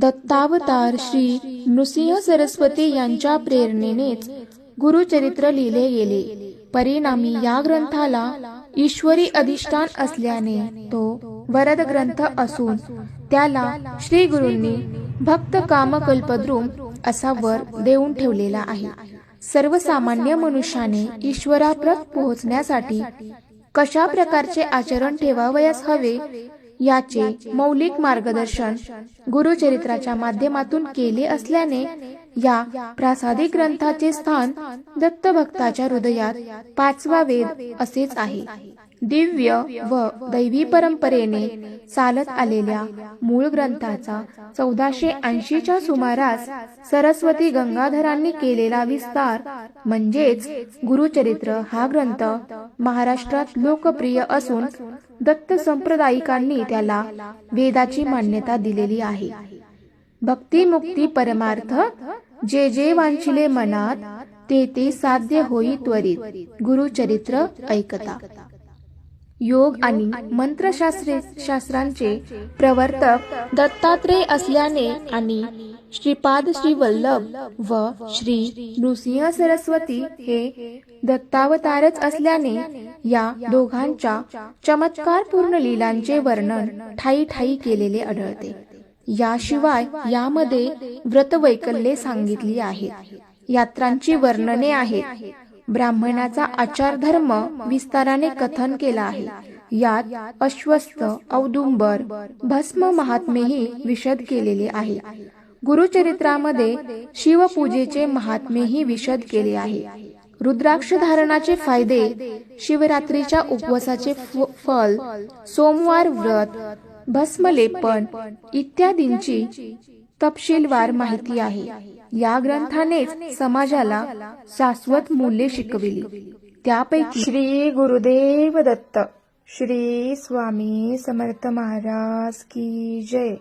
दत्तावतार श्री नृसिंह सरस्वती यांच्या प्रेरणेनेच गुरुचरित्र लिहिले गेले. परिणामी या ग्रंथाला ईश्वरी अधिष्ठान असल्याने तो वरद ग्रंथ असून त्याला श्री गुरूंनी भक्त कामकल्पद्रुम असा वर देऊन ठेवलेला आहे. सर्वसामान्य मनुष्याने ईश्वराप्रत पोहोचण्यासाठी कशा प्रकारचे आचरण ठेवावयास हवे याचे मौलिक मार्गदर्शन गुरुचरित्राच्या माध्यमातून केले असल्याने या प्रासादिक ग्रंथाचे स्थान दत्तभक्ताच्या हृदयात पाचवा वेद असेच आहे. दिव्य व दैवी परंपरेने चालत आलेल्या मूळ ग्रंथाचा 1480च्या सुमारास सरस्वती गंगाधरांनी केलेला विस्तार म्हणजेच गुरुचरित्र हा ग्रंथ महाराष्ट्रात लोकप्रिय असून दत्त संप्रदायिकांनी त्याला वेदाची मान्यता दिलेली आहे. भक्ती मुक्ती परमार्थ जे जे वांछिले मनात ते ते साध्य होई त्वरित गुरुचरित्र ऐकता. योग आणि मंत्रशास्त्रांचे प्रवर्तक दत्तात्रेय असल्याने आणि श्रीपाद श्री वल्लभ व श्री नृसिंह सरस्वती हे दत्तावतारच असल्याने या दोघांच्या चमत्कारपूर्ण लीलांचे वर्णन ठायी ठायी केलेले आढळते. याशिवाय यामध्ये व्रतवैकल्ये सांगितली आहेत. यात्रांची वर्णने आहेत. ब्राह्मणाचा आचार धर्म विस्ताराने कथन केला आहे. यात अश्वस्थ औदुंबर भस्म महात्मेही विशद केलेले आहे. गुरुचरित्रामध्ये शिवपूजेचे महात्मेही विशद केले आहे. रुद्राक्ष धारणाचे फायदे, शिवरात्रीच्या उपवासाचे फल, सोमवार व्रत, भस्मलेपन इत्यादींची तपशीलवार माहिती आहे. या ग्रंथानेच समाजाला शाश्वत मूल्ये शिकविली. त्यापैकी श्री गुरुदेव दत्त श्री स्वामी समर्थ महाराज की जय.